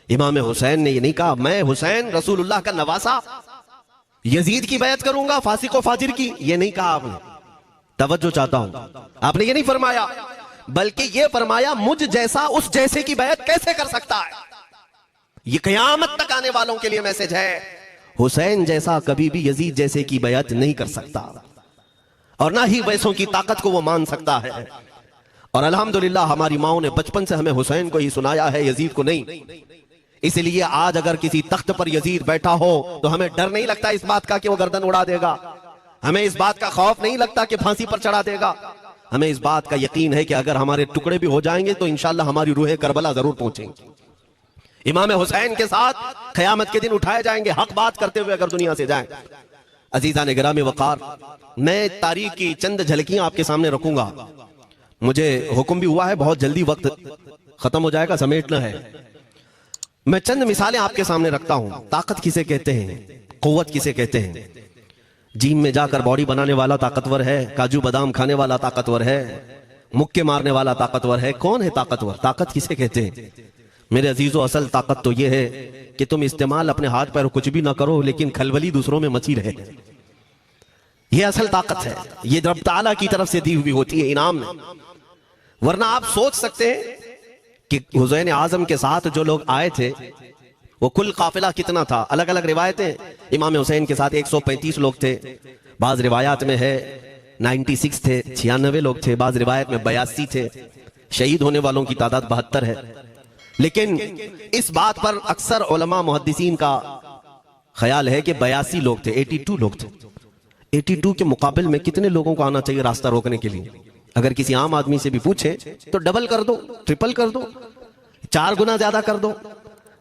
इमाम हुसैन ने ये नहीं कहा मैं हुसैन रसूलुल्लाह का नवासा यजीद की बैत करूंगा फासिक व फाजिर की, ये नहीं कहा आपने। तवज्जो चाहता हूं, आपने ये नहीं फरमाया, बल्कि ये फरमाया मुझ जैसा उस जैसे की बैत कैसे कर सकता है। ये क़यामत तक आने वालों के लिए मैसेज है, हुसैन जैसा कभी भी यजीद जैसे की बैत नहीं कर सकता, और ना ही वैसों की ताकत को वो मान सकता है। और अल्हम्दुलिल्लाह हमारी माओं ने बचपन से हमें हुसैन को ही सुनाया है, यजीद को नहीं। इसलिए आज अगर किसी तख्त पर यजीद बैठा हो तो हमें डर नहीं लगता इस बात का कि वो गर्दन उड़ा देगा, हमें इस बात का खौफ नहीं लगता कि फांसी पर चढ़ा देगा। हमें इस बात का यकीन है कि अगर हमारे टुकड़े भी हो जाएंगे तो इंशाअल्लाह हमारी रूहें करबला जरूर पहुंचेंगी। इमाम हुसैन के साथ क़यामत के दिन उठाए जाएंगे, हक बात करते हुए अगर दुनिया से जाएं। अजीज़ान गिरामी वक़ार, मैं तारीख की चंद झलकियां आपके सामने रखूंगा। मुझे हुक्म भी हुआ है, बहुत जल्दी वक्त खत्म हो जाएगा, समेटना है। मैं चंद मिसालें आपके सामने रखता हूं। ताकत किसे कहते हैं, कुव्वत किसे कहते हैं। जिम में जाकर बॉडी बनाने वाला ताकतवर है, काजू बादाम खाने वाला ताकतवर है, मुक्के मारने वाला ताकतवर है। कौन है ताकतवर? ताकत किसे कहते हैं? मेरे अजीजों, असल ताकत तो यह है कि तुम इस्तेमाल अपने हाथ पैर कुछ भी ना करो, लेकिन खलबली दूसरों में मची रहे। यह असल ताकत है, ये रब ताला की तरफ से दी हुई होती है इनाम में। वरना आप सोच सकते हैं कि हुसैन आजम के साथ जो लोग आए थे वो कुल काफिला कितना था। अलग अलग रिवायतें, इमाम हुसैन के साथ 135 लोग थे, बाज रिवायात में है 96 थे, 96 लोग थे, बाज रिवायत में 82 थे। शहीद होने वालों की तादाद 72 है। लेकिन इस बात पर अक्सर उलमा मुहद्दिसीन का ख्याल है कि 82 लोग थे, 82 लोग थे। 82 के मुकाबिल में कितने लोगों को आना चाहिए रास्ता रोकने के लिए? अगर किसी आम आदमी से भी पूछे तो डबल कर दो, ट्रिपल कर दो, 4 गुना ज्यादा कर दो।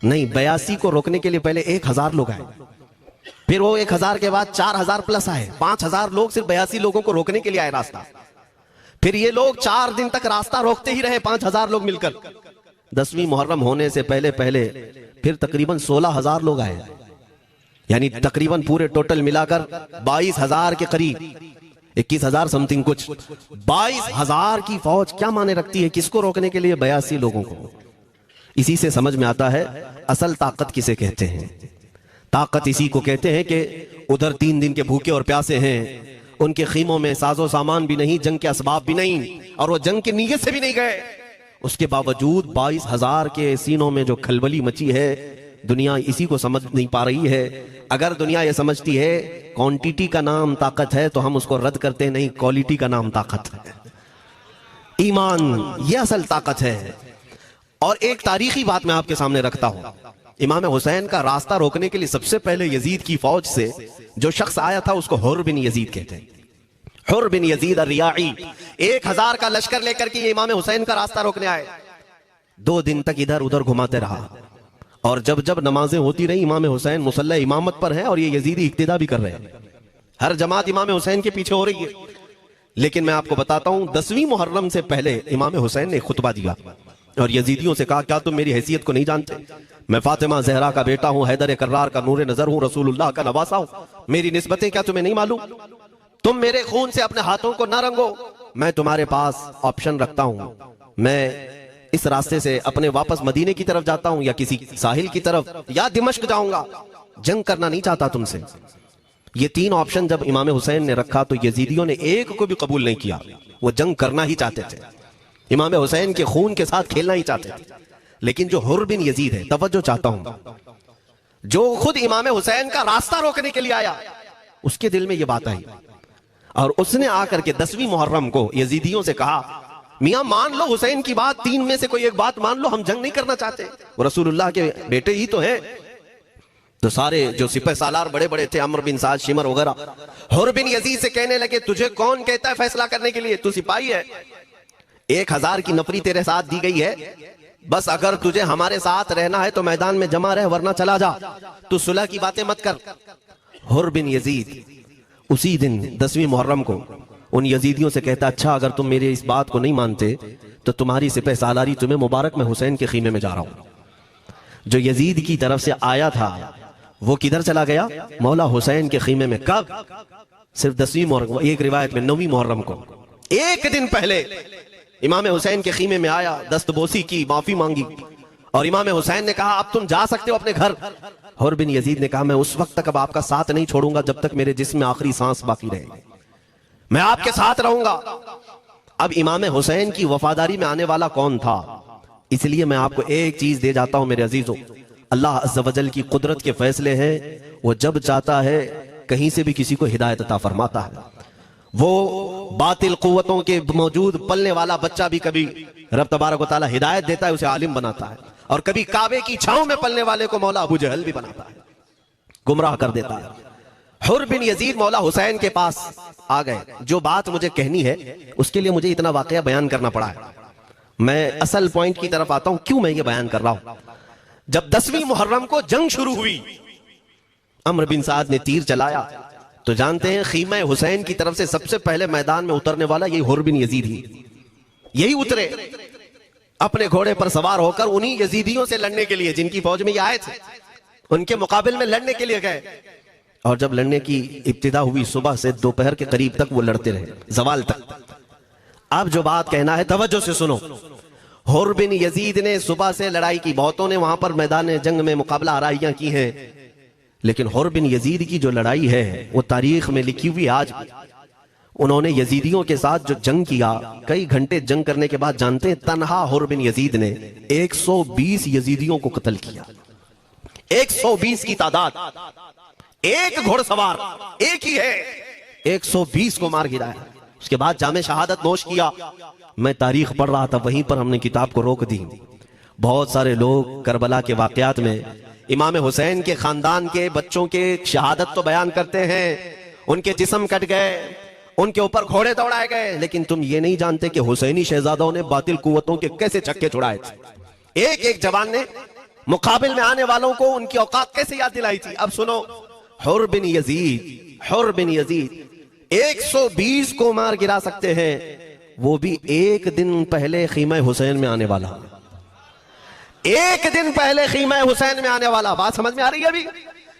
नहीं, 82 को रोकने के लिए पहले 1000 लोग आए, फिर वो 1000 के बाद 4000 प्लस आए, 5000 लोग सिर्फ 82 लोगों को रोकने के लिए आए रास्ता। फिर ये लोग 4 दिन तक रास्ता रोकते ही रहे, 5000 लोग मिलकर। 10वीं मुहर्रम होने से पहले पहले फिर तकरीबन 16000 लोग आए, यानी तकरीबन पूरे टोटल मिलाकर 22000 के करीब, 21000 समथिंग कुछ। 22000 की फौज क्या माने रखती है किसको रोकने के लिए? 82 लोगों को। इसी से समझ में आता है असल ताकत किसे कहते हैं। ताकत इसी को कहते हैं कि उधर 3 दिन के भूखे और प्यासे हैं, उनके खीमों में साजो सामान भी नहीं, जंग के असबाब भी नहीं, और वो जंग की नीयत से भी नहीं गए। उसके बावजूद 22000 के सीनों में जो खलबली मची है, दुनिया इसी को समझ नहीं पा रही है। अगर दुनिया ये समझती है क्वांटिटी का नाम ताकत है तो हम उसको रद्द करते नहीं, क्वालिटी का नाम ताकत है। ईमान ये असल ताकत है। और एक तारीखी बात मैं आपके सामने रखता हूं। इमाम हुसैन का रास्ता रोकने के लिए सबसे पहले यजीद की फौज से जो शख्स आया था उसको हुर बिन यजीद कहते हैं। हुर बिन यजीद अर्रियाई 1000 का लश्कर लेकर के इमाम हुसैन का रास्ता रोकने आए। 2 दिन तक इधर उधर घुमाते रहा, और जब जब नमाजें होती रही इमाम हुसैन मुसल्ला इमामत पर है और ये यजीदी इक्तिदा भी कर रहे हैं। हर जमात इमाम हुसैन के पीछे हो रही है। लेकिन मैं आपको बताता हूं, 10वीं मुहर्रम से पहले इमाम हुसैन ने खुतबा दिया और यजीदियों से कहा, क्या तुम मेरी हैसियत को नहीं जानते? मैं फातिमा जहरा का बेटा हूं, हैदर कर्रार का नूर नजर हूं, रसूलुल्लाह का नवासा हूं। मेरी निस्बतें क्या तुम्हें नहीं मालूम? तुम मेरे खून से अपने हाथों को ना रंगो। मैं तुम्हारे पास ऑप्शन रखता हूं, मैं इस रास्ते से अपने वापस मदीने की तरफ जाता हूं, या किसी साहिल की तरफ, या दिमश्क जाऊंगा। जंग करना नहीं चाहता तुमसे। ये 3 ऑप्शन जब इमाम हुसैन ने रखा तो यजीदियों ने एक को भी कबूल नहीं किया। वो जंग करना ही चाहते थे, इमाम हुसैन के खून के साथ खेलना ही चाहते थे। लेकिन जो हुर बिन यजीद है, तवज्जो चाहता हूं, जो खुद इमाम हुसैन का रास्ता रोकने के लिए आया, उसके दिल में यह बात आई और उसने आकर के 10वीं मुहर्रम को यजीदियों से कहा, मियां मान लो हुसैन की बात, 3 में से कोई एक बात मान लो, हम जंग नहीं करना चाहते, वो रसूलुल्लाह के बेटे ही तो हैं। तो सारे जो सिपह सालार बड़े बड़े थे, अमर बिन साद, शिमर वगैरह, हुर बिन यजीद से कहने लगे, तुझे कौन कहता है फैसला करने के लिए? तू सिपाही है, 1000 की नफरी तेरे साथ दी गई है, बस अगर तुझे हमारे साथ रहना है तो मैदान में जमा रहे, वरना चला जा, तू सुलह की बातें मत कर। हुर बिन यजीद उसी दिन 10वीं मुहर्रम को उन यजीदियों से कहता, अच्छा अगर तुम मेरी इस बात को नहीं मानते तो तुम्हारी सिपह सालारी तुम्हें मुबारक, मैं हुसैन के खीमे में जा रहा हूं। जो यजीद की तरफ से आया था वो किधर चला गया? मौला हुसैन के खीमे में। कब? सिर्फ 10वीं मुहर्रम, एक रिवायत में 9वीं मुहर्रम को, 1 दिन पहले इमाम हुसैन के खीमे में आया, दस्तबोसी की, माफी मांगी और इमाम हुसैन ने कहा अब तुम जा सकते हो अपने घर। हुर बिन यजीद ने कहा मैं उस वक्त तक अब आपका साथ नहीं छोड़ूंगा जब तक मेरे जिस्म में आखिरी सांस बाकी रहेगी, मैं आपके साथ रहूंगा। अब इमाम हुसैन की वफादारी में आने वाला कौन था? इसलिए मैं आपको एक चीज दे जाता हूं मेरे अजीजों, अल्लाह अज़्ज़ व जल की कुदरत के फैसले हैं, वो जब चाहता है कहीं से भी किसी को हिदायत अता फरमाता है। वो बातिल कुव्वतों के मौजूद पलने वाला बच्चा भी कभी रब तबारक व तआला हिदायत देता है, उसे आलिम बनाता है, और कभी काबे की छांव में पलने वाले को मौला अबू जहल भी बनाता है, गुमराह कर देता है। हुर बिन यजीद मौला हुसैन के पास आ गए। जो बात मुझे कहनी है उसके लिए मुझे इतना वाकया बयान करना पड़ा है। मैं असल पॉइंट की तरफ आता हूं, क्यों मैं ये बयान कर रहा हूं। जब 10वीं मुहर्रम को जंग शुरू हुई, अम्र बिन साद ने तीर चलाया, तो जानते हैं खीमा हुसैन की तरफ से सबसे पहले मैदान में उतरने वाला यही हुर बिन यजीद ही, यही उतरे अपने घोड़े पर सवार होकर उन्हीं यजीदियों से लड़ने के लिए जिनकी फौज में ये आए थे, उनके मुकाबले में लड़ने के लिए गए। और जब लड़ने की इब्तिदा हुई, सुबह से दोपहर के करीब तक वो लड़ते रहे, जवाल तक। अब जो बात कहना है तवज्जो से सुनो। हुर बिन यजीद ने सुबह से लड़ाई की, बहुतों ने वहां पर मैदान जंग में मुकाबला आराइयां की हैं, लेकिन हुर बिन यजीद की जो लड़ाई है वो तारीख में लिखी हुई आज भी। उन्होंने यजीदियों के साथ जो जंग किया, कई घंटे जंग करने के बाद जानते हैं तन्हा हुर बिन यजीद ने 120 यजीदियों को कत्ल किया। 120 की तादाद, एक घुड़सवार एक ही है, 120 को मार गिराया। उसके बाद जामे शहादत नोश किया। मैं तारीख पढ़ रहा था, वहीं पर हमने किताब को रोक दी। बहुत सारे लोग करबला के वाकयात में इमाम हुसैन के खानदान के बच्चों के शहादत तो बयान करते हैं, उनके जिस्म कट गए, उनके ऊपर घोड़े दौड़ाए गए, लेकिन तुम ये नहीं जानते कि हुसैनी शहजादों ने बातिल कुव्वतों के कैसे छक्के छुड़ाए थे। एक एक जवान ने मुकाबिल में आने वालों को उनकी औकात कैसे याद दिलाई थी। अब सुनो, हुर बिन यजीद 120 को मार गिरा सकते हैं, वो भी एक दिन पहले खीमा हुसैन में आने वाला, एक दिन पहले खीमा हुसैन में आने वाला। बात समझ में आ रही है? अभी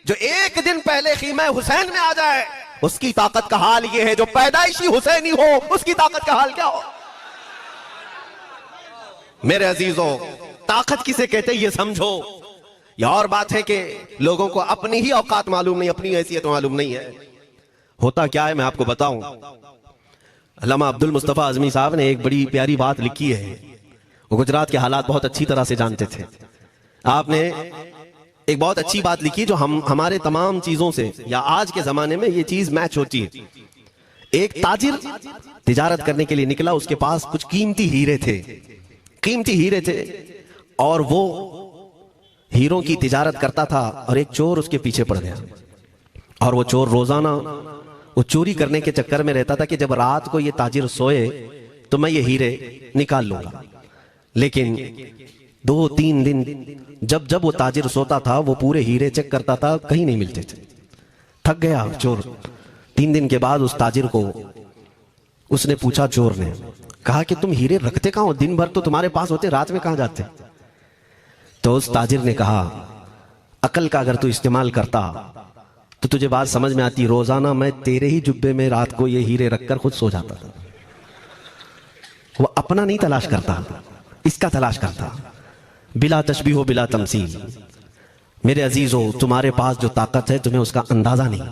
जो एक दिन पहले खीमा हुसैन में आ जाए, उसकी ताकत का हाल ये है, जो पैदाइशी हुसैनी हो उसकी ताकत का हाल क्या हो। मेरे अजीजों, ताकत किसे कहते हैं ये समझो। यह और बात है कि लोगों को अपनी ही औकात मालूम नहीं, अपनी हैसियत मालूम नहीं है। होता क्या है मैं आपको बताऊं। अल्लामा अब्दुल मुस्तफा आजमी साहब ने एक बड़ी प्यारी बात लिखी है। वो गुजरात के हालात बहुत अच्छी तरह से जानते थे। आपने एक बहुत अच्छी बात लिखी जो हमारे तमाम चीजों से, या आज के जमाने में ये चीज मैच होती है। एक ताजिर तिजारत करने के लिए निकला, उसके पास कुछ कीमती हीरे थे, और वो हीरों की तिजारत करता था, और एक चोर उसके पीछे पड़ गया। और वो चोर रोजाना वो चोरी करने के चक्कर में रहता था कि जब रात को ये ताजिर सोए तो मैं ये हीरे निकाल लूंगा। लेकिन 2-3 दिन जब जब वो ताजिर सोता था, वो पूरे हीरे चेक करता था, कहीं नहीं मिलते थे। थक गया चोर। 3 दिन के बाद उस ताजिर को उसने पूछा, चोर ने कहा कि तुम हीरे रखते कहां हो, दिन भर तो तुम्हारे पास होते, रात में कहां जाते। तो उस ताजिर ने कहा, अकल का अगर तू इस्तेमाल करता तो तुझे बात समझ में आती। रोजाना मैं तेरे ही जुब्बे में रात को ये हीरे रखकर खुद सो जाता था। वो अपना नहीं तलाश करता, इसका तलाश करता, बिला तशबीह हो बिला तमसील। मेरे अजीजों, तुम्हारे पास जो ताकत है तुम्हें उसका अंदाजा नहीं।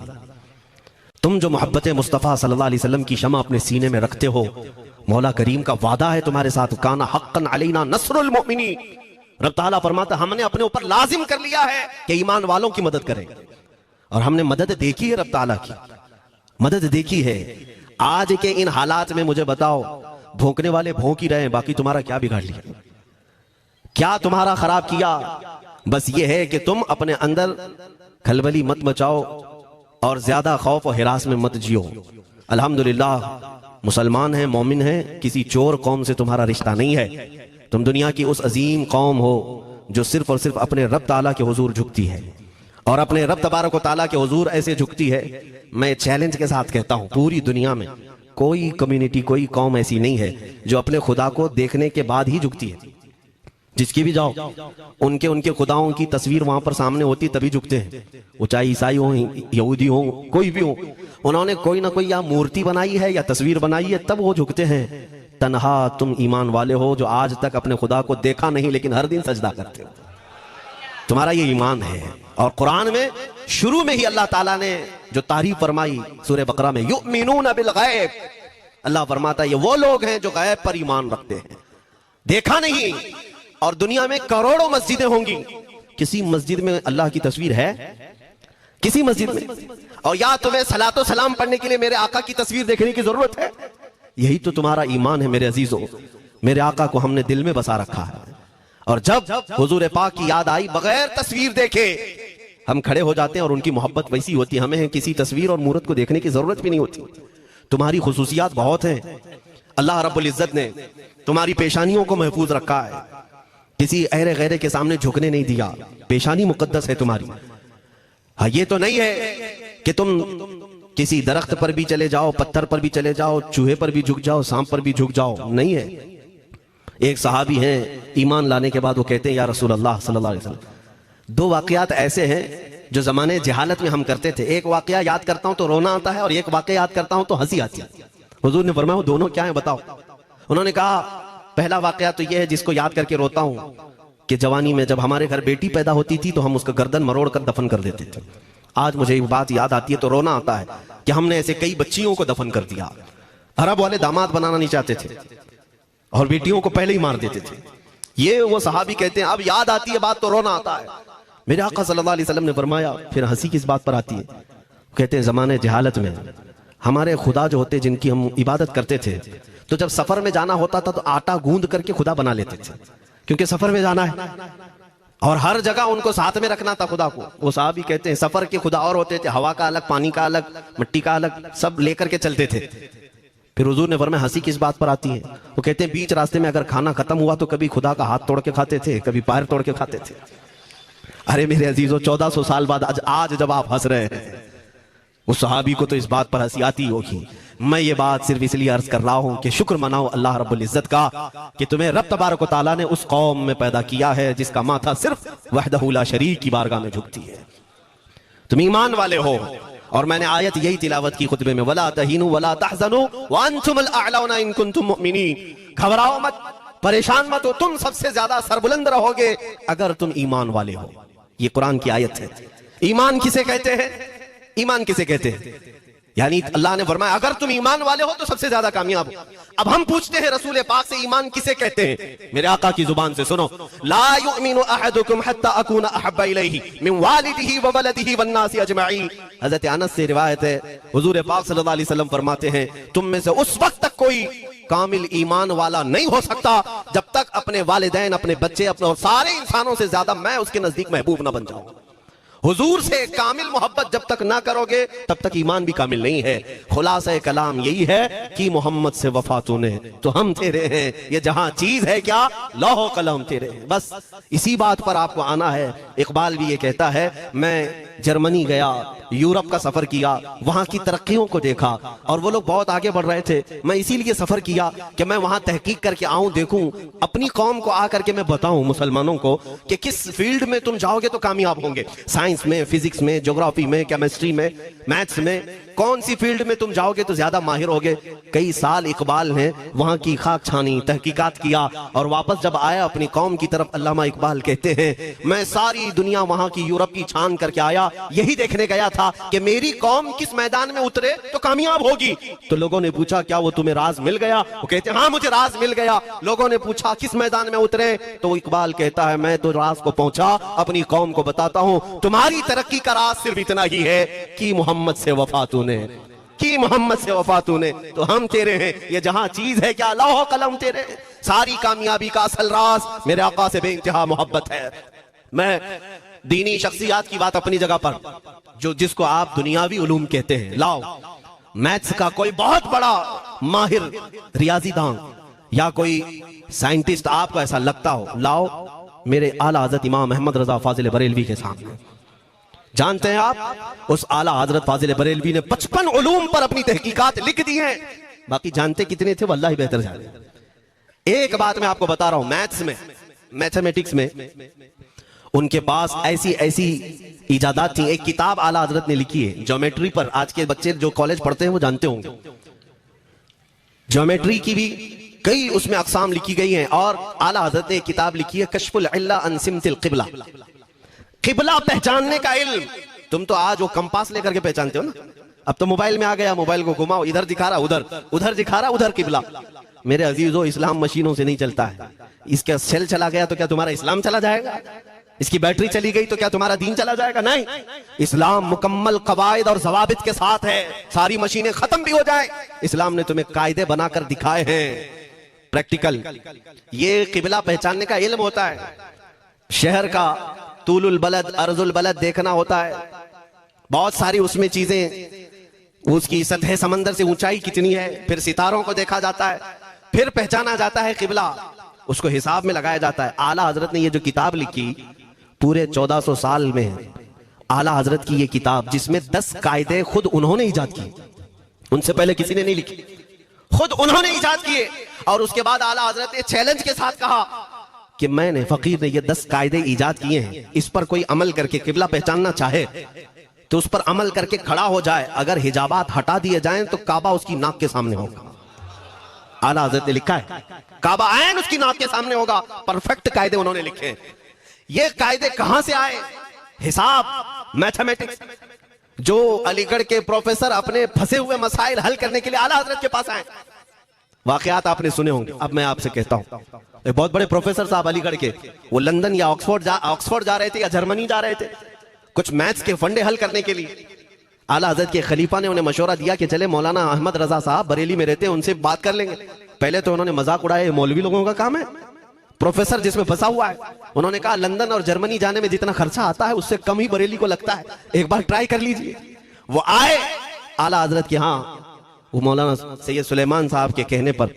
तुम जो मोहब्बत मुस्तफ़ा सल्लल्लाहु अलैहि वसल्लम की शमा अपने सीने में रखते हो, मौला करीम का वादा है तुम्हारे साथ, काना हक्कन अलैना नस्रुल मुमिनीन। रब ताला फरमाता, हमने अपने ऊपर लाजिम कर लिया है कि ईमान वालों की मदद करें, और हमने मदद देखी है, रब ताला की मदद देखी है। आज के इन हालात में मुझे बताओ, भौंकने वाले भौंक ही रहे हैं, बाकी तुम्हारा क्या बिगाड़ लिया, क्या तुम्हारा खराब किया। बस ये है कि तुम अपने अंदर खलबली मत मचाओ और ज्यादा खौफ और हिरास में मत जियो। अल्हम्दुलिल्लाह मुसलमान हैं, मोमिन हैं, किसी चोर कौम से तुम्हारा रिश्ता नहीं है। तुम दुनिया की उस अजीम कौम हो जो सिर्फ और सिर्फ अपने रब ताला के हुजूर झुकती है, और अपने रब तबारक व ताला के हुजूर ऐसे झुकती है। मैं चैलेंज के साथ कहता हूं, पूरी दुनिया में कोई कम्युनिटी, कोई कौम ऐसी नहीं है जो अपने खुदा को देखने के बाद ही झुकती है। जिसकी भी जाओ, उनके उनके खुदाओं की तस्वीर वहां पर सामने होती तभी झुकते हैं। वो चाहे ईसाई हो, यहूदी हो, कोई भी हो, उन्होंने कोई ना कोई या मूर्ति बनाई है या तस्वीर बनाई है, तब वो झुकते हैं। तन्हा तुम ईमान वाले हो जो आज तक अपने खुदा को देखा नहीं लेकिन हर दिन सजदा करते हो, तुम्हारा ये ईमान है। और कुरान में शुरू में ही अल्लाह ताला ने जो तारीफ फरमाई सूरह बकरा में, युमिनून बिल गैब, अल्लाह फरमाता है ये वो लोग हैं जो गैब पर ईमान रखते हैं, देखा नहीं। और दुनिया में करोड़ों मस्जिदें होंगी, किसी मस्जिद में अल्लाह की तस्वीर है? किसी मस्जिद में? और या तुम्हें सलातो सलाम पढ़ने के लिए मेरे आका की तस्वीर देखने की जरूरत है? यही तो तुम्हारा ईमान है मेरे अजीजों। मेरे आका को हमने दिल में बसा रखा है, और जब हुजूर पाक की याद आई बगैर तस्वीर देखे हम खड़े हो जाते हैं, और उनकी मोहब्बत वैसी होती है, हमें किसी तस्वीर और मूरत को देखने की जरूरत भी नहीं होती। तुम्हारी खुसूसियात बहुत हैं, अल्लाह रब्बुल इज्जत ने तुम्हारी पेशानियों को महफूज रखा है, किसी अहरे गैरे के सामने झुकने नहीं दिया, पेशानी मुकद्दस है तुम्हारी। हाँ, ये तो नहीं है कि तुम किसी दरख्त पर भी चले जाओ, पत्थर पर भी चले जाओ, चूहे पर भी झुक जाओ, सांप पर भी झुक जाओ, नहीं है। एक सहाबी हैं, ईमान लाने के बाद वो कहते हैं या रसूल अल्लाह सल्लल्लाहु अलैहि वसल्लम, दो वाकयात ऐसे हैं जो जमाने जहालत में हम करते थे, एक वाकया याद करता हूं तो रोना आता है और एक वाकया याद करता हूं तो हंसी आती है। हुजूर ने फरमाया वो दोनों क्या है बताओ? उन्होंने कहा पहला वाकया तो यह है जिसको याद करके रोता हूं कि जवानी में जब हमारे घर बेटी पैदा होती थी तो हम उसका गर्दन मरोड़ कर दफन कर देते थे। आज मुझे ये बात याद आती है तो रोना आता है कि हमने ऐसे कई बच्चियों को दफन कर दिया। अरब वाले दामाद बनाना नहीं चाहते थे और बेटियों को पहले ही मार देते थे। ये वो सहाबी कहते हैं अब याद आती है बात तो रोना आता है। मेरे आका सल्लल्लाहु अलैहि वसल्लम ने फरमाया फिर हंसी किस बात पर आती है? कहते हैं जमाने जहालत में हमारे खुदा जो होते जिनकी हम इबादत करते थे, तो जब सफर में जाना होता था तो आटा गूंद करके खुदा बना लेते थे, क्योंकि सफर में जाना है और हर जगह उनको साथ में रखना था खुदा को। वो साहब ही कहते हैं सफर के खुदा और होते थे, हवा का अलग, पानी का अलग, मिट्टी का अलग, सब लेकर के चलते थे। फिर हुजूर ने फरमाया हंसी किस बात पर आती है? वो कहते हैं बीच रास्ते में अगर खाना खत्म हुआ तो कभी खुदा का हाथ तोड़ के खाते थे, कभी पैर तोड़ के खाते थे। अरे मेरे अजीजों, 1400 साल बाद आज जब आप हंस रहे हैं, उस सहाबी को तो इस बात पर हंसी आती होगी। मैं ये बात सिर्फ इसलिए अर्ज कर रहा हूं कि शुक्र मनाओ अल्लाह रब्बुल इज्जत का कि तुम्हें रब तबारक व तआला ने उस कौम में पैदा किया है जिसका माथा सिर्फ वहदहू ला शरीक की बारगाह में झुकती है। तुम ईमान वाले हो। और मैंने आयत यही तिलावत की खुतबे में, वला तहीनु वला तहज़नु व अंतुमुल अअलौना इन कुंतुम मुमिनीन। घबराओ मत, परेशान मत हो, तुम सबसे ज्यादा सरबुलंद रहोगे अगर तुम ईमान वाले हो। ये कुरान की आयत है। ईमान किसे कहते हैं? ईमान किसे कहते हैं? यानी अल्लाह ने फरमाया अगर तुम ईमान वाले हो तो सबसे ज्यादा कामयाब हो। अब हम पूछते हैं रसूल पाक से ईमान किसे कहते हैं? मेरे आका की जुबान से सुनो, ला युमिनु अहदुकुम हत्ता अकूना अहब्बा इलैहि मिन वालिदिही व वलदिही वन नासि अजमईन। हजरत अनस से रिवायत है, हुजूर पाक सल्लल्लाहु अलैहि वसल्लम फरमाते हैं तुम में से उस वक्त तक कोई कामिल ईमान वाला नहीं हो सकता जब तक अपने वालिदैन, अपने बच्चे, अपने और सारे इंसानों से ज्यादा मैं उसके नजदीक महबूब ना बन जाऊं। हुजूर से कामिल मोहब्बत जब तक ना करोगे तब तक ईमान भी कामिल नहीं है। खुलासा कलाम यही है कि मोहम्मद से वफा तूने तो हम तेरे हैं, ये जहां चीज है क्या लौह कलम तेरे हैं। बस इसी बात पर आपको आना है। इकबाल भी ये कहता है मैं जर्मनी गया, यूरोप का सफर किया, वहां की तरक्कियों को देखा और वो लोग बहुत आगे बढ़ रहे थे। मैं इसीलिए सफर किया कि मैं वहां तहकीक करके आऊं, देखूं, अपनी कौम को आकर के मैं बताऊं मुसलमानों को कि किस फील्ड में तुम जाओगे तो कामयाब होंगे। साइंस में, फिजिक्स में, ज्योग्राफी में, केमिस्ट्री में, मैथ्स में, कौन सी फील्ड में तुम जाओगे तो ज्यादा माहिर होगे। कई साल इकबाल ने वहां की खाक छानी, तहकीकात किया और वापस जब आया अपनी कौम की तरफ, अल्लामा इकबाल कहते हैं मैं सारी दुनिया वहां की यूरोप की छान करके आया, यही देखने गया था कि मेरी कौम किस मैदान में उतरे तो कामयाब होगी। तो लोगों ने पूछा क्या वो तुम्हें राज मिल गया? वो कहते हैं हाँ मुझे राज मिल गया। लोगों ने पूछा किस मैदान में उतरे? तो इकबाल कहता है मैं तो राज को पहुंचा, अपनी कौम को बताता हूं तुम्हारी तरक्की का राज सिर्फ इतना ही है कि मोहम्मद से वफा तूने, कि मोहम्मद से वफा तूने तो हम तेरे हैं। ये जहां चीज है क्या लौह कलम तेरे हैं। सारी कामयाबी का असल राज मेरे आका से बेइंतहा मोहब्बत है। मैं दीनी शख्सियात की बात अपनी जगह पर, जो जिसको आप दुनियावी उलूम कहते हैं, लाओ मैथ्स का कोई बहुत बड़ा माहिर रियाजीदान या कोई साइंटिस्ट आपको ऐसा लगता हो, लाओ मेरे आला हजरत इमाम अहमद रजा फाजिल बरेलवी के सामने। जानते हैं आप उस आला हजरत फाजिल बरेलवी ने 55 उलूम पर अपनी तहकीकात लिख दी हैं। बाकी जानते कितने थे वो अल्लाह ही बेहतर जाने। एक बात मैं आपको बता रहा हूं, मैथ्स में मैथमेटिक्स में उनके पास ऐसी ऐसी इजादात थी। एक किताब आला हजरत ने लिखी है ज्योमेट्री पर, आज के बच्चे जो कॉलेज पढ़ते हैं वो जानते होंगे। ज्योमेट्री की भी कई उसमें अकसाम लिखी गई हैं, और आला हजरत ने एक किताब लिखी है कश्फुल इल्ला अन सिमतिल क़िबला, क़िबला पहचानने का इल्म। तुम तो आज वो कंपास लेकर के पहचानते हो ना, अब तो मोबाइल में आ गया, मोबाइल को घुमाओ, इधर दिखा रहा उधर, उधर दिखा रहा उधर क़िबला। मेरे अजीजों, इस्लाम मशीनों से नहीं चलता है। इसका सेल चला गया तो क्या तुम्हारा इस्लाम चला जाएगा? इसकी बैटरी चली गई तो क्या तुम्हारा दीन चला जाएगा? नहीं, इस्लाम मुकम्मल कवायद और जवाबित के साथ है। सारी मशीनें खत्म भी हो जाए, इस्लाम ने तुम्हें कायदे बनाकर दिखाए हैं, प्रैक्टिकल। ये क़िबला पहचानने का इल्म होता है। शहर का तूलुल बलद अर्जुल बलद देखना होता है, बहुत सारी उसमें चीजें, उसकी सतह समंदर से ऊंचाई कितनी है, फिर सितारों को देखा जाता है, फिर पहचाना जाता है क़िबला, उसको हिसाब में लगाया जाता है। आला हजरत ने ये जो किताब लिखी पूरे 1400 साल में, आला हजरत की ये किताब जिसमें 10 कायदे खुद उन्होंने इजाद किए, उनसे पहले किसी ने नहीं लिखी, खुद उन्होंने इजाद किए। और उसके बाद आला हजरत ने चैलेंज के साथ कहा कि मैंने, फकीर ने ये 10 कायदे इजाद किए हैं, इस पर कोई अमल करके क़िबला पहचानना चाहे तो उस पर अमल करके खड़ा हो जाए, अगर हिजाबात हटा दिए जाएं तो काबा उसकी नाक के सामने होगा। आला हजरत ने लिखा है काबा ऐन उसकी नाक के सामने होगा। परफेक्ट कायदे उन्होंने लिखे। ये कायदे कहां से आए? हिसाब, मैथमेटिक्स। जो अलीगढ़ के प्रोफेसर अपने फंसे हुए मसाइल हल करने के लिए आला हजरत के पास आए, वाकयात आपने सुने होंगे। अब मैं आपसे कहता हूं, एक बहुत बड़े प्रोफेसर साहब अलीगढ़ के, वो लंदन या ऑक्सफोर्ड जा रहे थे या जर्मनी जा रहे थे कुछ मैथ्स के फंडे हल करने के लिए। आला हजरत के खलीफा ने उन्हें मशवरा दिया कि चले मौलाना अहमद रजा साहब बरेली में रहते हैं, उनसे बात कर लेंगे। पहले तो उन्होंने मजाक उड़ाया, मौलवी लोगों का काम है, प्रोफेसर जिसमें फंसा हुआ है। उन्होंने कहा लंदन और जर्मनी जाने में जितना खर्चा आता है उससे कम ही बरेली को लगता है, एक बार ट्राई कर लीजिए। वो आए आला हजरत के यहाँ, वो मौलाना सैयद सुलेमान साहब के कहने पर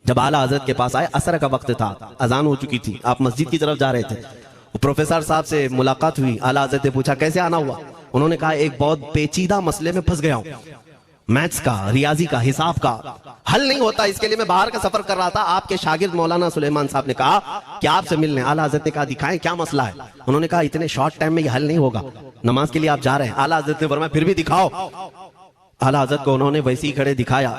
जब आला हजरत के पास आए, असर का वक्त था, अजान हो चुकी थी, आप मस्जिद की तरफ जा रहे थे। प्रोफेसर साहब से मुलाकात हुई, आला हजरत ने पूछा कैसे आना हुआ? उन्होंने कहा एक बहुत पेचीदा मसले में फंस गया हूं, मैथ्स का, रियाजी का, हिसाब का हल नहीं होता, इसके लिए मैं बाहर का सफर कर रहा था। आपके शागिर्द मौलाना सुलेमान साहब ने कहा कि आपसे मिलने। आला हजरत ने कहा दिखाएं क्या मसला है? उन्होंने कहा इतने शॉर्ट टाइम में ये हल नहीं होगा, नमाज के लिए आप जा रहे हैं। आला हजरत ने फरमाया फिर भी दिखाओ। आला हजरत को उन्होंने वैसे ही खड़े दिखाया।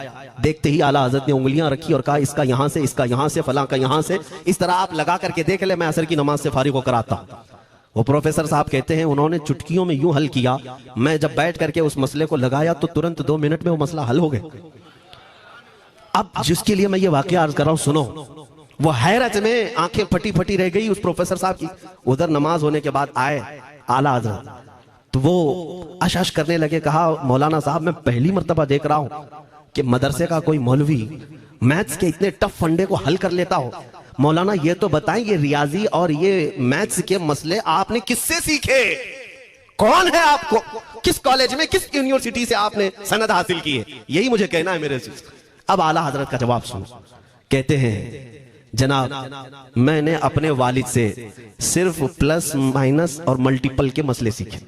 देखते ही आला हजरत ने उंगलियां रखी और कहा इसका यहां से, इसका यहां से, फलां का यहां से, इस तरह आप लगा करके देख ले, मैं असर की नमाज से फारिग होकर आता हूं। वो प्रोफेसर साहब कहते हैं उन्होंने चुटकियों में यूं हल किया, मैं जब बैठ करके उस मसले को लगाया तो तुरंत 2 मिनट में वो मसला हल हो गया। अब जिसके लिए मैं ये वाकया अर्ज कर रहा हूं सुनो। वो हैरत में आंखें फटी फटी रह गई उस प्रोफेसर साहब की। उधर नमाज होने के बाद आए आला हजरत, तो वो अश करने लगे, कहा मौलाना साहब मैं पहली मर्तबा देख रहा हूं कि मदरसे का कोई मौलवी मैथ्स के इतने टफ फंडे को हल कर लेता हो। मौलाना ये तो बताएं, ये रियाजी और ये मैथ्स के मसले आपने किससे सीखे? कौन है आपको? किस कॉलेज में, किस यूनिवर्सिटी से आपने सनद हासिल की है? यही मुझे कहना है मेरे से। अब आला हजरत का जवाब सुनो। कहते हैं जनाब मैंने अपने वालिद से सिर्फ प्लस माइनस और मल्टीपल के मसले सीखे,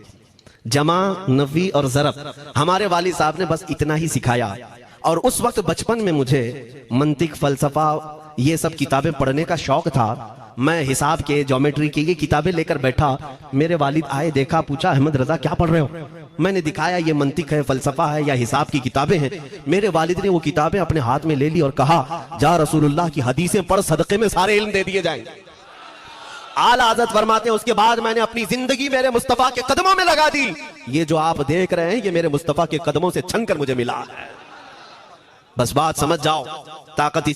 जमा, नफी और ज़रब हमारे वालिद साहब ने बस इतना ही सिखाया। और उस वक्त बचपन में मुझे मंतिक, फलसफा, ये सब किताबें पढ़ने का शौक था। मैं हिसाब के, ज्योमेट्री की ये किताबें लेकर बैठा। मेरे वालिद आए, देखा, पूछा अहमद रजा क्या पढ़ रहे हो? मैंने दिखाया ये मंतिक है, फलसफा है या हिसाब की किताबें हैं। मेरे वालिद ने वो किताबें अपने हाथ में ले ली और कहा जा रसूलुल्लाह की हदीसें पढ़, सदके में सारे इल्म दे दिए जाएंगे। आला हज़रत फरमाते हैं उसके बाद मैंने अपनी जिंदगी मेरे मुस्तफा के कदमों में लगा दी। ये जो आप देख रहे हैं ये मेरे मुस्तफा के कदमों से छन कर मुझे मिला है। बस बात समझ जाओ, ताकत